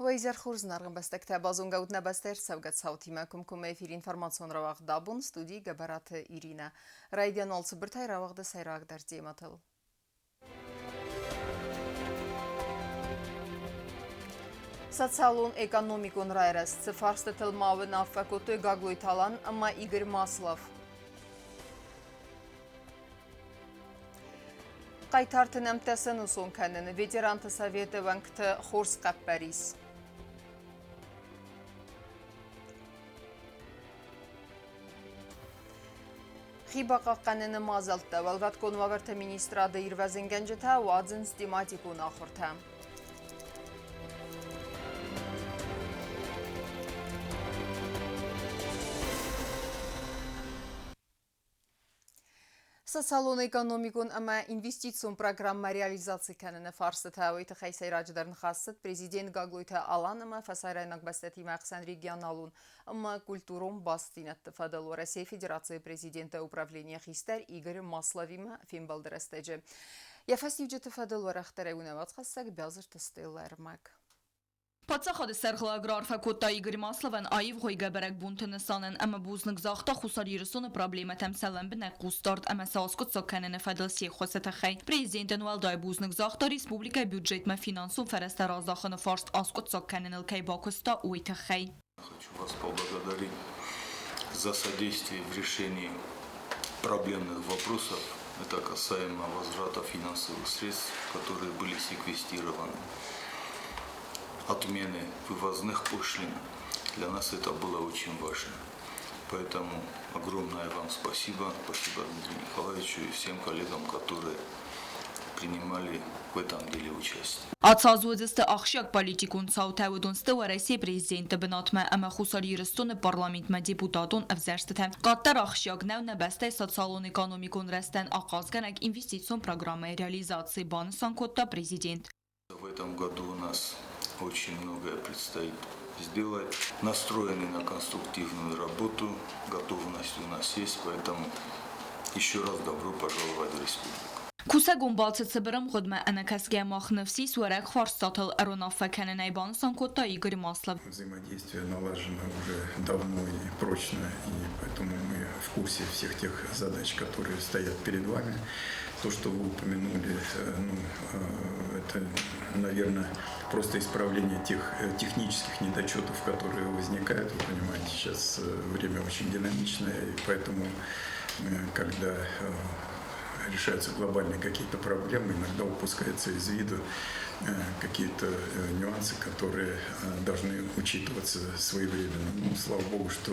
ویزر خورز نرگم بستک تبازون گود نبستر سوگت صوتی مکم کم افیر اینفرماسیون رواق دابون استودی گبرات ایرینا رایدیان آلس برتای رواق ده سیراغ در دیماتل. Социалун экономикун райрас цифарсты тылмавы нафакуты гаглуйталан, amma Игорь Маслов. Qaytartı nəmtəsin usun kənini veterantı Sovetı vəngtı xors qəpbəris. Xiba qaqqanını mazaltda, valgat konvagartı ministradı irvəzin gəncətə, vadzın stimatikun axırtə. Социалун экономикун ама инвестицион программа реализации кәнені фарсы тәуейті қайсайрачыдарын қасыт президент Гаглуйты алан ама фасайрайнақ бастати мақсан регионалун ама культурун бастинатты фадалу Россия Федерации президента управления хистер Игорь Масловима фимбалдырастыжы. Яфас юджеті фадалу рахтары унават қассак бязырты стейлармак. Պատսախադը սերղլագրար ֆակոտա Իգր Մասլավան այվ հոյգաբերակ բունտնսանեն ամը բուզնգ զաղթա խուսար երսոնը պրաբլեմատամ սալան բնակ խուստարդ ամը սասկոտ սոքանենը ֆադլսի խոսետ խայ Президент նուալ դայ բուզնգ զաղթա Республика бюджетма финансум фарастар ազախանը фарст ասկոտ սոքանենել կայ բակուստա ուйта խայ. Хочу вас поблагодарить за содействие в решении проблемных вопросов. Это касаемо возврата финансовых средств, которые были секвестированы. Отмены вывозных пошлин. Для нас это было очень важно. Поэтому огромное вам спасибо. Спасибо Дмитрию Николаевичу и всем коллегам, которые принимали в этом деле участие. Ացազուձստը ախշակ պոլիտիկուն ցաուտավուդունստը Россия президента բնատմա ամա խուսարի ռստոնը պարլամենտմա դեպուտատուն ավզերստը Կատար ախշակնավնա բաստայ социально-экономикун растен aqazганак инвестицион программы реализации бансанкотта президент. В этом году у нас очень многое предстоит сделать. Настроены на конструктивную работу, готовность у нас есть, поэтому еще раз добро пожаловать в республику. Кусагун балцецеберам годма анакасгия махновси суарак форстатал аронафа каненайбан санкота Игорь Маслов. Взаимодействие налажено уже давно и прочно, и поэтому мы в курсе всех тех задач, которые стоят перед вами. То, что вы упомянули, это, наверное, просто исправление тех технических недочетов, которые возникают. Вы понимаете, сейчас время очень динамичное, и поэтому, когда решаются глобальные какие-то проблемы, иногда упускаются из виду какие-то нюансы, которые должны учитываться своевременно. Ну, слава богу, что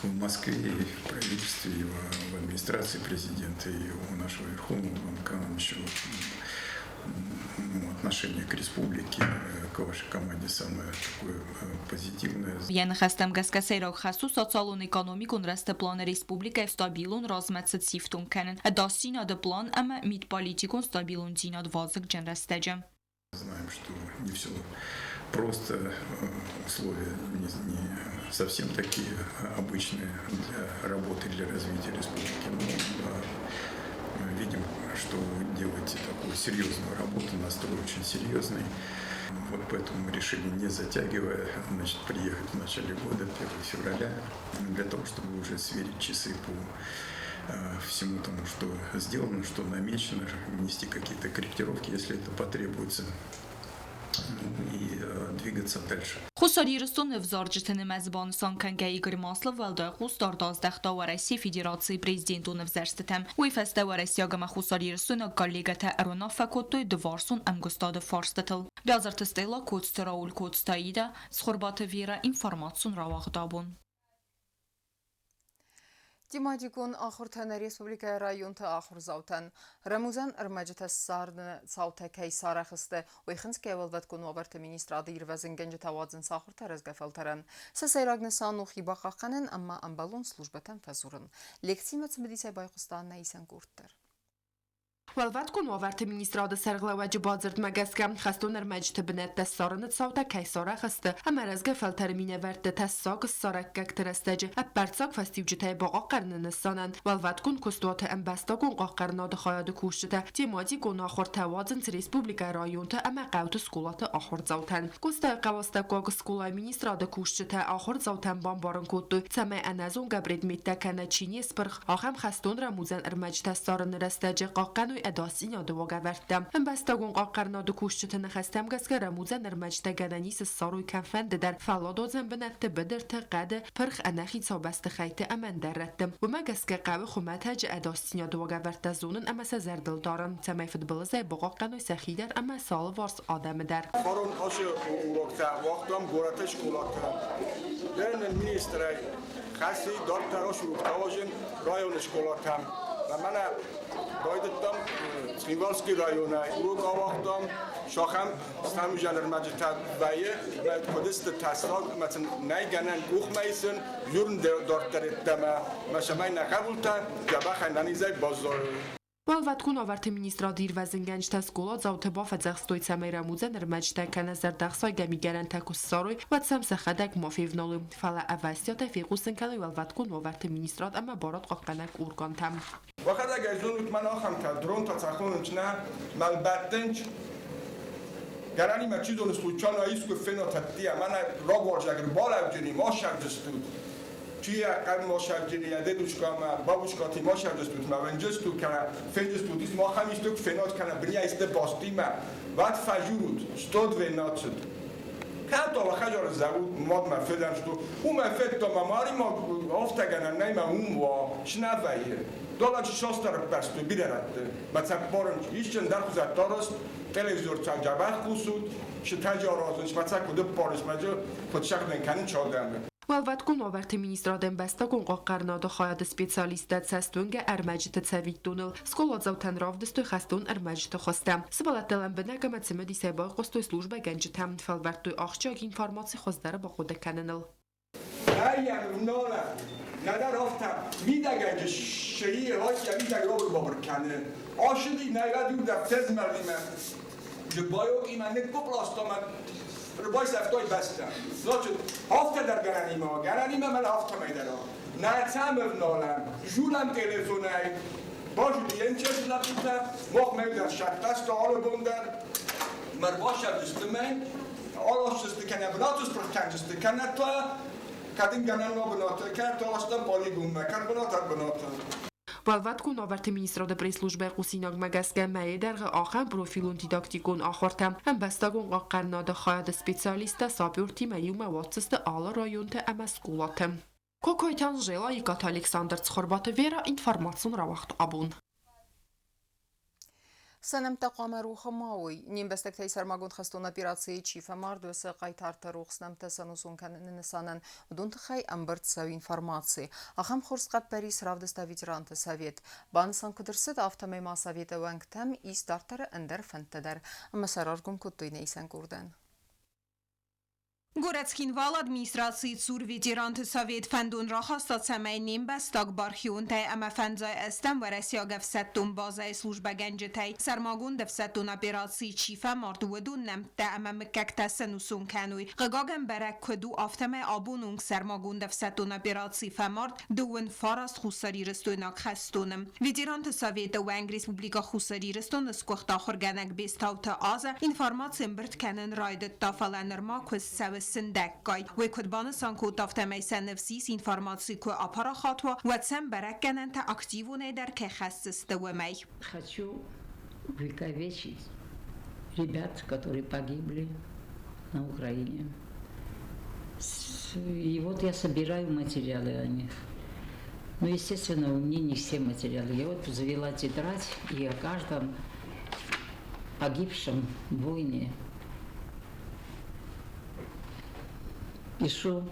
в Москве, и в правительстве, и в администрации президента, и у нашего Верховного Главнокомандующего отношение к республике, к вашей команде самое такое позитивное. Я нахастам гаскасейрог хасу социально-экономикун растеплан республика стабилун размацет сифтун канен. Дасина де план ама мид политикун стабилун динад вазык джен растеджем. Знаем, что не все просто, условия не совсем такие обычные для работы, для развития республики. Но видим, что вы делаете такую серьезную работу, настрой очень серьезный. Вот поэтому мы решили, не затягивая, приехать в начале года, 1 февраля, для того, чтобы уже сверить часы по всему тому, что сделано, что намечено, внести какие-то корректировки, если это потребуется, и двигаться дальше. Խուսարի ռստոնը վզարջտենը մեզբան սանքանգա Իգր Մասլով վալդայ խուստար դազդախտա Россия Федерации президенту навзерстетем. Уй феста Россия гама խուսարի ռստոնը коллегата Арона Факоттой дварсон амгустады фарстетел. Бязартыстайла Кодста Рауль Кодстаида схорбата вера информацион равагдабун. Тимадикун ахуртана республика районта ахурзаутан. Рамузан армаджата сарны цаута кейсара хысты. Ойхынская валваткун вабарта министрады ирвазын генджи тавадзын сахурта разгафалтаран. Сасайрагны сану хиба қаққанын, амма амбалун службатан фазурын. Лекцимат смедисай байқустан наисан гурттар. والواتكون وفرت مینیستراد سرغلا و جبازرد مگسکم خستون ارمجت بنت دستارن تصاوتا کیسارا خسته اما رزگه فلتر مینه ورد تساق سارک گکترستج اپرتساق فستیوجتای باقا قرن نسانن والواتکون کستوات امبستاقون قاقرنا دخایاد کوشته تیمادی گونا خور توازن ریسپوبلیکا رایونتا اما قوت سکولات آخر زوتن گسته قواسته قاق سکولای مینیستراد کوشته آخر زوتن بامبارن کودو تمه انازون گبرید میته کنه چینی سپرخ آخم خستون رموزن ارمجت دستارن رستج قاقنوی اداسی یاد واقع وردم امبستاقون قاقرنا دو کوشته نخستم گسکه رموزن ارمجت گنانیس ساروی کنفند در فلادوزن بنت بدر تقد پرخ انخی صابست خیت امن درتم و مگسکه قوی خمتج اداسی یاد واقع ورد زونن اما سزردل دارن تمه فوتبال زی قاقنوی سخیدر اما سال وارس آدم در فارون آش اوراکتا وقتم گورتش کولاکتا درن المینیستری خاصی دارت راش اوراکتاواجن رایون شکلاتم و من دایدتم سخیوالسکی رایونه اوراکا وقتم شاخم استانوجان ارمجت وایه و کدست تاساق مثلا نیگنن گوخ میسن یورن دارترتم مشمای نقبولتن جبه خندانیزای بازار والواتكون آورت مینیسترا دیر و زنگنج تسکولات زاوت بافت زخستوی تسمه رموزه نرمجته که نظر دخصای گمیگرن تکوس ساروی و تسمسه خدک مافیو نالو فلا اوستیات فیقوسن کنوی والواتكون آورت مینیسترات اما بارات قاقنک اورگان تم وقت اگر زون من آخم تا درون تا تخونش نه ملبتنج گرانی ما چیزون سوچان ایست که فنا تدیه من را گوش اگر بالا جنی ما شب دستود چی اگر ما شب جنی یاده دوش کام بابوش کاتی ما شب دستود ما ونجستو کنه فنجستو دیس ما خمیستو فنات کنه بنی ایست باستی ما وقت فجورود استاد و ناتشد که تا وقت جار زود ماد مفدن شدو اون مفد تا ماری ما آفتگانن نه ما اون و شنوایه دولت شاستر پرستو بیرنده مثلا بارن ایشون در خود دارست تلویزیون تجربه خصوص شتاج آرازش مثلا کد پارش مجا پدشک نکنی چادم والواتكون آورت مینیسترادن بستاقون قاقرنا دو خواهد سپیتسالیستت سستونگ ارمجت تسوید دونل سکولات زوتن رافدستو خستون ارمجت خواستم سبالت دلم بنگه متسمه دیسه باقی قستوی سلوجبه گنجتم فالورتوی آخچاگ اینفارماسی خوزداره با خود کننل ایم ناله ندر آفتم میدگه شیعه های میدگه رو بابر کنه آشدی نیوه دیو در تز مردیمه که بایوک ایمن نکو پلاستامن ربای سفتای بستم ناچه هفته در گرانیمه من هفته میدارم نتم افنالم جولم تلفونای باشو دیگه چه لپیتم موق میدر شکتست آل بندر مرباشم دستمین آلاش دست کنه بناتوس پرکن دست کنه تو کدیم گنن نابناته کرد تا آشتم بالی گومه کرد بناتر والواتكون آورت مینیستراد پریسلوجبه قوسیناگ مگسکه مایه درغ آخر پروفیلون دیداکتیکون آخرتم هم بستاگون قاقرنا ده خواهد سپیتسالیسته سابیورتی میوم واتسست آلا رایونته اما سکولاتم. Kokoytan žela i Kat Aleksandar Ckhorbatovera информацион равахт абун. سنم تقام روح ماوي نيم بستكتي سرماغون خستون операции чифа мардуса قايتارتا روح سنم تسنوسون كان نسانن ودون تخي امبرت سوي информации ахам хорскат Парис равдста ветеранта совет бансан кудырсыт автомай ма совета вангтам и стартары эндер фентедер масараргум куттуйнейсен курден Գորեցքին վալ ադմինիստրացիի ծուր վիտիրան트 սավիետ ֆենդուն ռախաստած ամայնին բաստակ բարխյուն թե ամա ֆենձայ էստեմ վարեսյա գվսետուն բազայ սլուժբա գենջեթայ սարմագուն դվսետուն ապերացի չիֆա մարդուվդուն նեմ թե ամա մկակտասն ուսուն կանույ ғգագն բերակ կդու ավտեմե աբունունգ սարմագուն դվսետուն ապերացի ֆամարդ դուын ֆարաստ խուսարի ռստույնակ խստունım վիտիրան트 սավիետը վանգ ռեսպուբլիկա խուսարի ռստուն սկողտա խորգանակ բեստավտը ազը ինֆորմացիան բրտ կանն ռայդը տաֆալանրմա քսսավը سندكاي وكتبان سانكو تفتمي سنفسيس информацию аппарату واتسم بركن انت активу недер кехассс двумей. Хочу увековечить ребят, которые погибли на Украине. И вот я собираю материалы о них. Ну, естественно, у меня не все материалы. Я вот завела тетрадь и о каждом погибшем в войне пишу,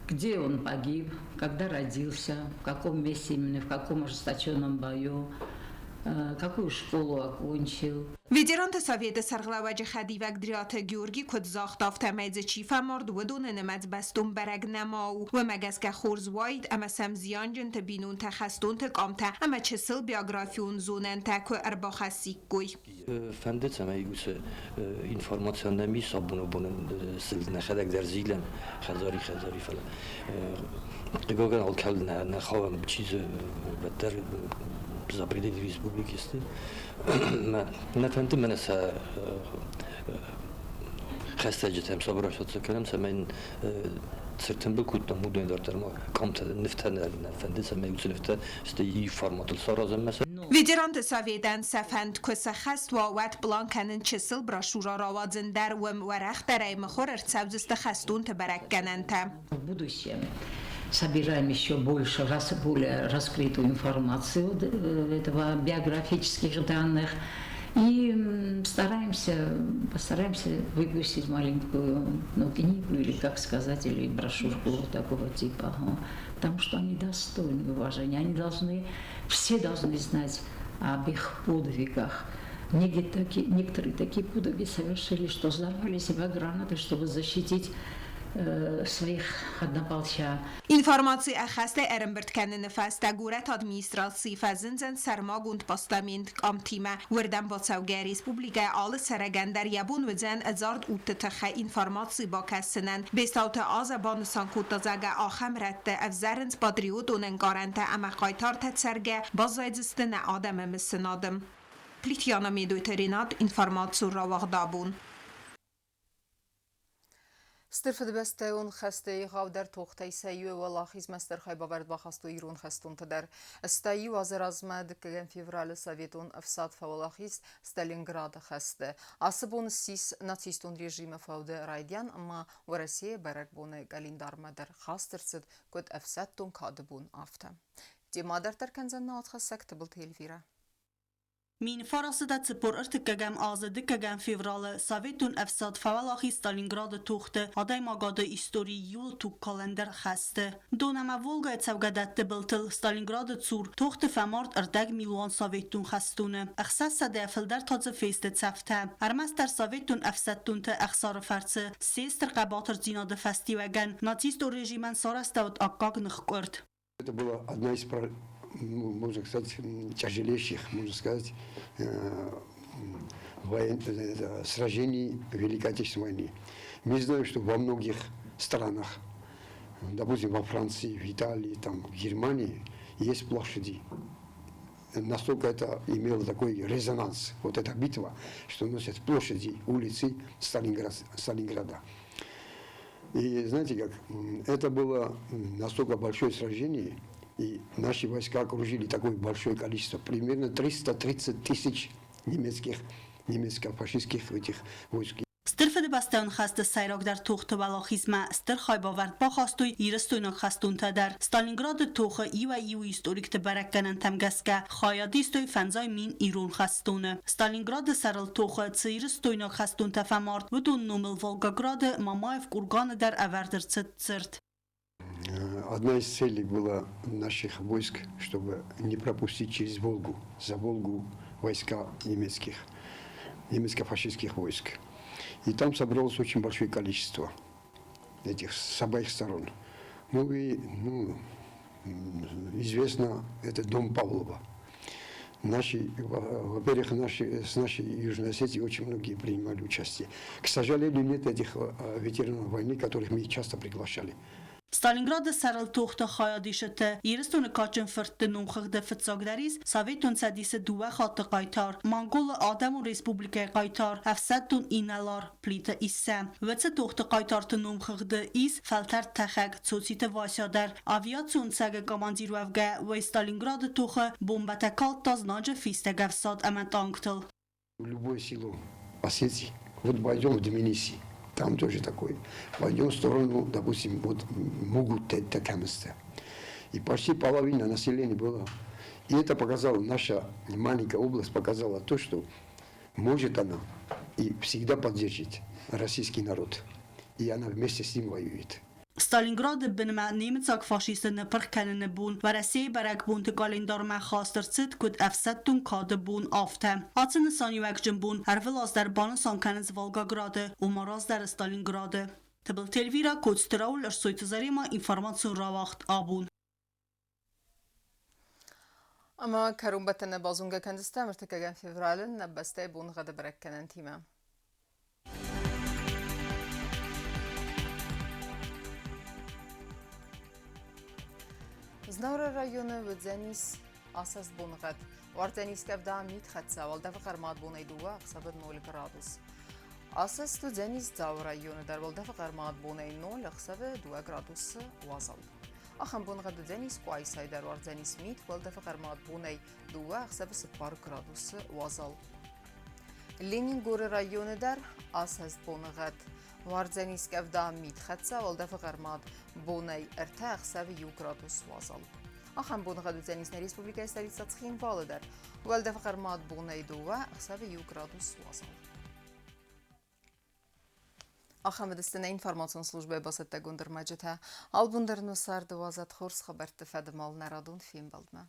где он погиб, когда родился, в каком месте именно, в каком ожесточенном бою, какую школу окончил. Ветеранты Совета Сарглаваджи Хадивак Дриата Георги код захтافت ميز چیفا مرد ودون نمت بستون برگ نماو و مگس که خورز واید اما سمزیان جن تبینون تخستون تقامته اما چسل بیاگرافیون زونن تکو اربا خسیک گوی فندت هم ایگوسه اینفورماسیون نمی صابونو بونن سلد نخدک در زیلن خزاری فلا اگه آل کل نخواهم چیز بدتر запределили в республике на фанты мен са хастаджетем собрашаться калам самен цертен бекут муден дартарма камта нефтан на фанды самен нефта сте формат الصرازم مثلا Ветеранты Советан сафанд куса хаст вават бланканын чисел брошюра равадзен дар вем варах дарай махор арцавзиста хастун табараккананта. В будущем собираем еще больше, более раскрытую информацию этого биографических данных и постараемся выпустить маленькую книгу или, как сказать, или брошюрку такого типа, потому что они достойны уважения, все должны знать об их подвигах. Некоторые такие подвиги совершили, что сдавали себя гранаты, чтобы защитить своих однополчан. Информация о хасте Эренберт кеннен фаста гурат администрации фазензен сармагунд постамент камтима вردен бацауге республика all сарагендر ябун وزن ازارد اوتتخ информации با کسنن بستاوت آزبان سانکوتا زاگه آخم رد افزرنز بادریو دونن گارنت اما قایتار تتسرگه بازایدستن آدم مسنادم پلیتیانا میدوی ترینات информацию راوغ دابون استرفد بستون خسته غاو در توخته سیو و لاخیز مستر خای باورد باخستو ایرون خستون تدر استایی وزر ازمد که فیورال سویتون افساد فولاخیز ستالینگراد خسته عصبون سیس ناتیستون رژیم فود رایدیان اما و روسیه برگ بونه گلیندار مدر خاسترسد کد افسادتون کادبون آفته دی مادر ترکنزن نات خسک تبل تیلویره Min farasida tsipor irtikagam azadikagam fevral Sovetun efsad fawalahi Stalingrad tuchte aday magada istori yul tu kalender khaste donama Volga tsavgadat biltil Stalingrad tsur tuchte famart erdag Milan Sovetun khastune akhsas sadafil dar tadze feste tsafta armaster Sovetun efsadtun te akhsar fartse sester qabater zinade festivagan nazist rejimen sarastout akkag nkhkort. Это была одна из, можно сказать, тяжелейших, можно сказать, сражений Великой Отечественной войны. Мы знаем, что во многих странах, допустим, во Франции, в Италии, там, в Германии, есть площади. Настолько это имело такой резонанс, вот эта битва, что носят площади, улицы Сталинграда. И знаете как, это было настолько большое сражение, и наши войска окружили такое большое количество, примерно 330 тысяч немецко-фашистских этих войск. Styrfede basteun khaste sayrog dar tuchte balachizma stir khay bavard bakhastoy iristoynak khastun tadar Stalingrad tuche iwa historik te barakkanen tamgaska khayadistoy fanzay min irun khastune Stalingrad saral tuche tsiristoynak khastun tafamart budun numel Volgograd Mamaev kurgan dar averder tsirt. Одна из целей была наших войск, чтобы не пропустить через Волгу, за Волгу войска немецко-фашистских войск. И там собралось очень большое количество этих с обеих сторон. Известно, это дом Павлова. Во-первых, с нашей Южной Осетии очень многие принимали участие. К сожалению, нет этих ветеранов войны, которых мы часто приглашали. Stalingrad saral tuchte khayadishte iristun kachen fırtı numkhagde fıtsagdariz Sovetun sadise duva khatte qaytar Mongol Adam Respublika qaytar afsadun inalar plita issam vetsa tuchte qaytartı numkhagde is faltar takhag tsosite vasadar aviatsion sage komandirwavga ve Stalingrad tuche bombatakal taznaje fistagavsad amantangtel. Любую силу Осетии, вот пойдем в Тбилиси. Там тоже такой. Пойдем в сторону, допустим, вот Мугут-Текаместа. И почти половина населения была. И это показало, наша маленькая область показала то, что может она и всегда поддержит российский народ. И она вместе с ним воюет. Stalingrad binma nemetsag faschisten perkennende boon, waar se berek boon te kalendar me khaster zit kud afsettun kade boon afte. Atsen sanjuekjen boon, hervelas der banesan kennis Volgograde, umaraz der Stalingrade. Tebel telvira kud straul soytuzarima informasyon rawacht abun. اما كرومبتنا بازونجا كان تستمر تكاجن فيفرالن نبسته بون غدا بركنن تيما زنور الريون ودزانيس أساس بون غد وارتنيس كبدا ميت خدسا والدفع قرمات بون ايدوا اقصابد 0 جرادوس أساس تو زانيس داو ريون در والدفع قرمات بون اينو لقصابد 2 جرادوس وازل أخم بون غد دزانيس كويس هيدر وارتنيس ميت والدفع قرمات بون ايدوا اقصابد 0 جرادوس وازل لينين غور ريون در أساس بون غد وارزنيس كفدا ميت خدسا والدفع قرمات بوني ارتاق سوي 1 جرادوس وازل أخم بون غد زنيس نريسبوبليكا ستاليتسا تخين بالدر والدفع قرمات بوني دوا سوي 1 جرادوس وازل أخم دستنا إنفورماسيون службы басетта гундер маджета албундер нусар 12 خورس خبرت فد مال نرادون فيلم بالدما